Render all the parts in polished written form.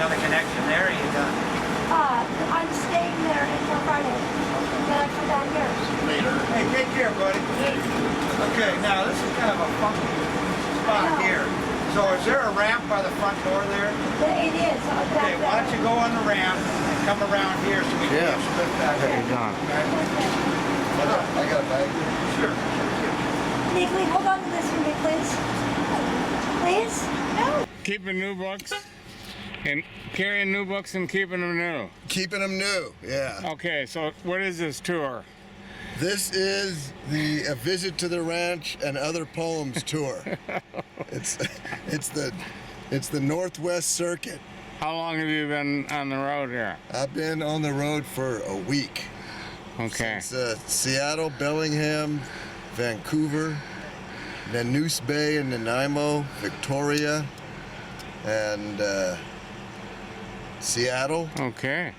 another connection there, or you done? I'm staying there until Friday. Then I come down here. Later. Hey, take care, buddy. Okay, now this is kind of a funky spot here. So is there a ramp by the front door there? It is. Okay, why don't you go on the ramp and come around here so we can get split back here. I got a bag. Sure. Nicolene, hold on to this for me, please. Please? No. Keeping new books and carrying new books and keeping them new. Keeping them new, yeah. Okay, so what is this tour? This is the A Visit to the Ranch and Other Poems tour. It's the Northwest Circuit. How long have you been on the road here? I've been on the road for a week. Okay. Since Seattle, Bellingham, Vancouver, Nanoose Bay and Nanaimo, Victoria, and Seattle. Okay.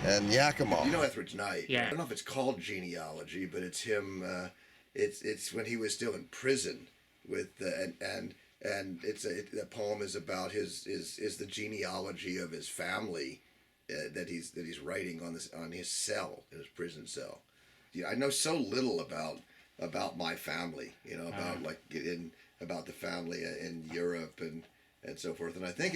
And Yakima. You know Etheridge Knight. Yeah. I don't know if it's called genealogy, but it's him. It's when he was still in prison with and the poem is about is the genealogy of his family that he's writing on his cell, in his prison cell. Yeah, I know so little about my family. You know, about the family in Europe and so forth. And I think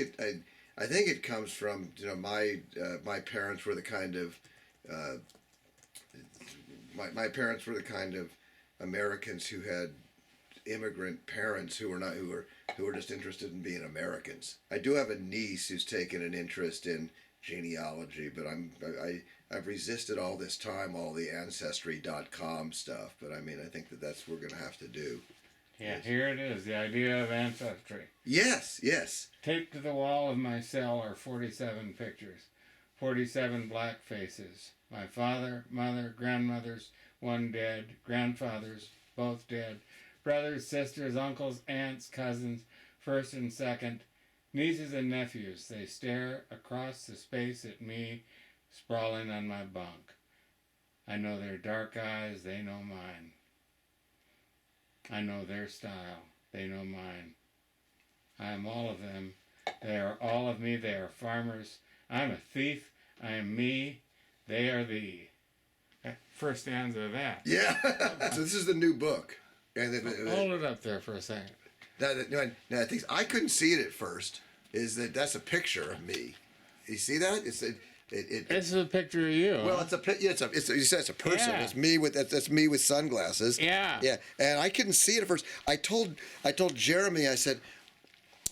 it comes from, you know, my parents were the kind of my parents were the kind of Americans who had immigrant parents who were just interested in being Americans. I do have a niece who's taken an interest in genealogy, but I've resisted all this time all the ancestry.com stuff. But I mean, I think that's what we're gonna have to do. Yeah, here it is, the idea of ancestry. Yes, yes. Taped to the wall of my cell are 47 pictures, 47 black faces. My father, mother, grandmothers, one dead, grandfathers, both dead, brothers, sisters, uncles, aunts, cousins, first and second, nieces and nephews. They stare across the space at me, sprawling on my bunk. I know their dark eyes, they know mine. I know their style, they know mine. I am all of them. They are all of me. They are farmers. I am a thief. I am me. They are thee. First stanza of that. Yeah. So this is the new book. And Hold it up there for a second. Now, I think I couldn't see it at first. That's a picture of me? You see that? This is a picture of you. Well, it's you said it's a person. Yeah. It's me that's me with sunglasses. Yeah. Yeah. And I couldn't see it at first. I told Jeremy, I said,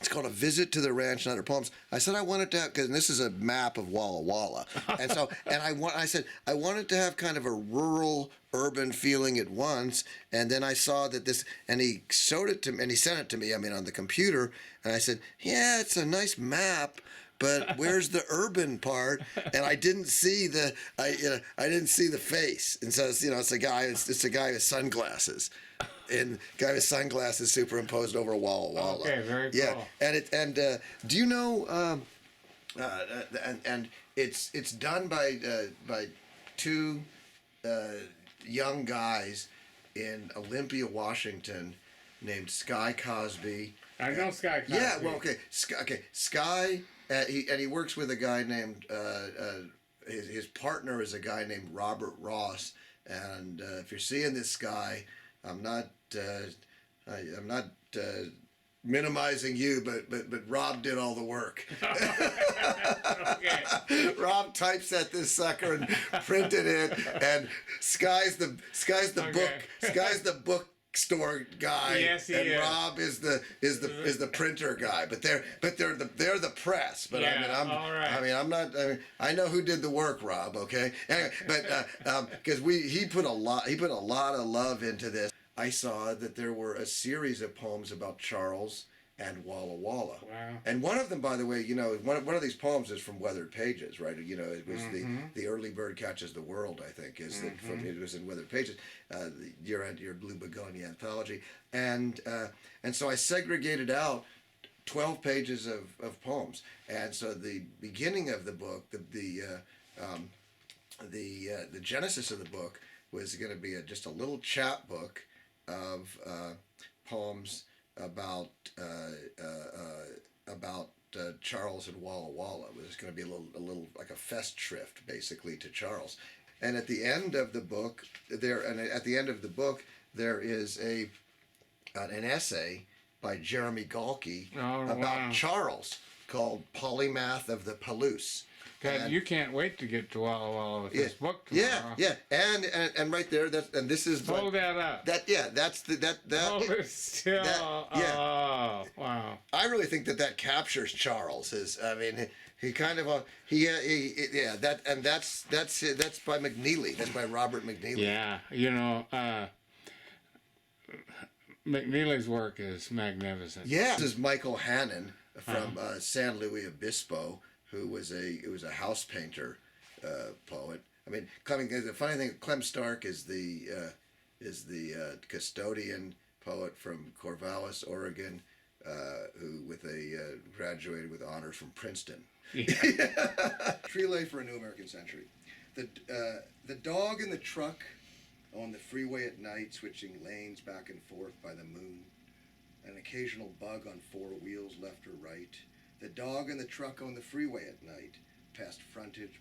it's called A Visit to the Ranch and Other Poems. I said I wanted to have, because this is a map of Walla Walla, and so I said I wanted to have kind of a rural urban feeling at once, and then I saw that this, and he showed it to me, and he sent it to me. I mean, on the computer, and I said, yeah, it's a nice map, but where's the urban part? And I didn't see I didn't see the face, and so it's a guy with sunglasses. And guy with sunglasses superimposed over Walla Walla. Okay, very cool. Yeah, do you know? And it's done by two young guys in Olympia, Washington, named Sky Cosby. I know Sky Cosby. Yeah, well, okay, Sky. He works with a guy named his partner is a guy named Robert Ross. And if you're seeing this guy, I'm not minimizing you, but Rob did all the work. Okay. Rob typeset this sucker and printed it, and Sky's the bookstore guy. Yes, he and is. Rob is the printer guy. But they're the press. But yeah, I know who did the work, Rob. Okay. Anyway, but because he put a lot of love into this. I saw that there were a series of poems about Charles and Walla Walla. Wow. And one of them, by the way, one of these poems is from Weathered Pages, right? It was the early bird catches the world, I think, it was in Weathered Pages, your Blue Begonia anthology, and so I segregated out 12 pages of poems, and so the beginning of the book, the genesis of the book was going to be just a little chapbook of poems about Charles and Walla Walla. It was going to be a little like a fest shrift, basically, to Charles. And at the end of the book, there is an essay by Jeremy Galkey about Charles called "Polymath of the Palouse." God, you can't wait to get to Walla Walla with this book tomorrow. Yeah, and right there, this is hold that up. Hold it still. Oh, wow. I really think that captures Charles. He kind of that's by McNeely. That's by Robert McNeely. Yeah, McNeely's work is magnificent. Yeah, this is Michael Hannon from San Luis Obispo, who was a house painter, poet. I mean, the funny thing, Clem Stark is the custodian poet from Corvallis, Oregon, who graduated with honors from Princeton. Yeah. Tree lay for a new American century. The dog in the truck on the freeway at night, switching lanes back and forth by the moon. An occasional bug on four wheels left or right. The dog in the truck on the freeway at night, past frontage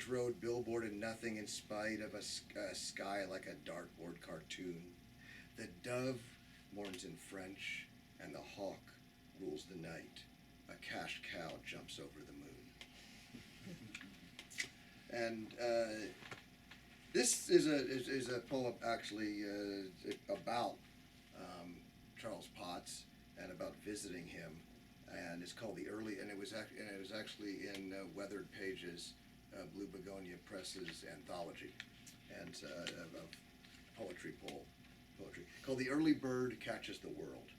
road, billboard, and nothing in spite of a sky like a dartboard cartoon. The dove mourns in French, and the hawk rules the night. A cash cow jumps over the moon. And this is a poem actually about Charles Potts and about visiting him, and it's called it was actually in Weathered Pages, Blue Begonia Press's anthology, and of poetry called "The Early Bird Catches the World."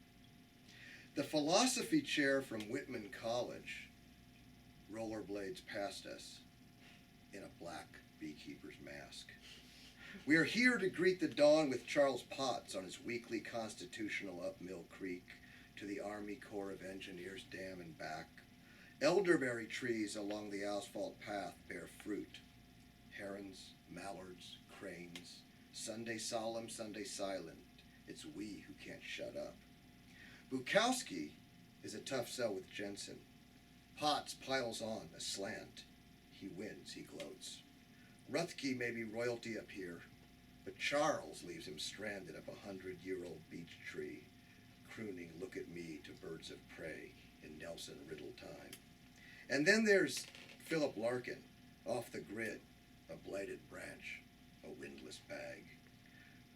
The philosophy chair from Whitman College rollerblades past us in a black beekeeper's mask. We are here to greet the dawn with Charles Potts on his weekly constitutional up Mill Creek to the Army Corps of Engineers dam and back. Elderberry trees along the asphalt path bear fruit. Herons, mallards, cranes. Sunday solemn, Sunday silent. It's we who can't shut up. Bukowski is a tough sell with Jensen. Potts piles on aslant. He wins, he gloats. Ruthke may be royalty up here, but Charles leaves him stranded up a 100-year-old beech tree, crooning "Look at me" to birds of prey in Nelson Riddle time. And then there's Philip Larkin, off the grid, a blighted branch, a windless bag.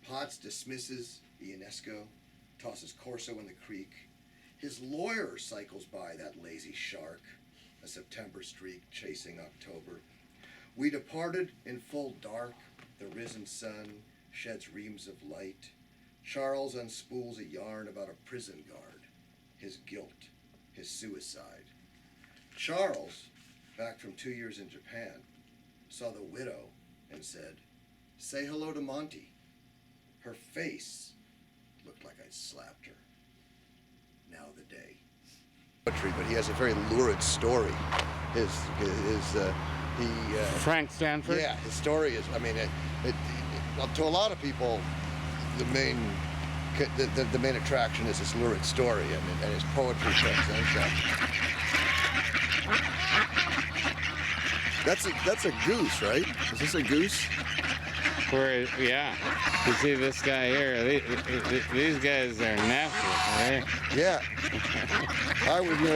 Potts dismisses Ionesco, tosses Corso in the creek. His lawyer cycles by that lazy shark, a September streak chasing October. We departed in full dark, the risen sun sheds reams of light. Charles unspools a yarn about a prison guard, his guilt, his suicide. Charles, back from 2 years in Japan, saw the widow and said, "Say hello to Monty." Her face looked like I'd slapped her. Now the day. Poetry, but he has a very lurid story. Frank Stanford? Yeah, his story is, to a lot of people, the main attraction is his lurid story, and his poetry transcends that. That's a goose, right? Is this a goose? Yeah. You see this guy here? These guys are nasty, right? Yeah.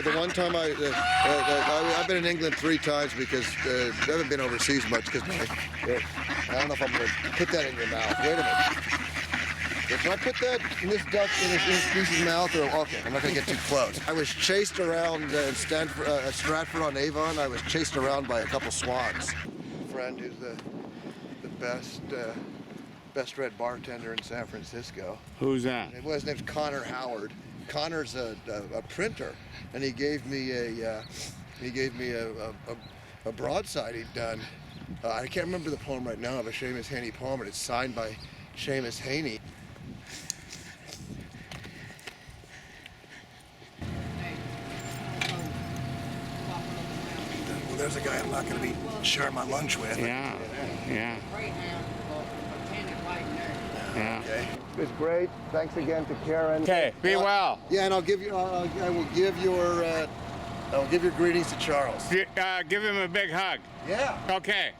The one time I've been in England 3 times because I haven't been overseas much because I don't know if I'm going to put that in your mouth. Wait a minute. Can I put that in this duck in this goose's mouth? Okay, I'm not going to get too close. I was chased around in Stratford-on-Avon. I was chased around by a couple swans. A friend who's the best red bartender in San Francisco. Who's that? His name's Connor Howard. Connor's a printer, and he gave me a broadside he'd done. I can't remember the poem right now, of a Seamus Haney poem, but it's signed by Seamus Haney. Well, there's a guy I'm not going to be sharing my lunch with. Yeah. Greyhound, lieutenant right there. Yeah. Okay. It's great. Thanks again to Karen. Okay, be well. Yeah, and I'll give you. I will give your. I'll give your greetings to Charles. Give him a big hug. Yeah. Okay.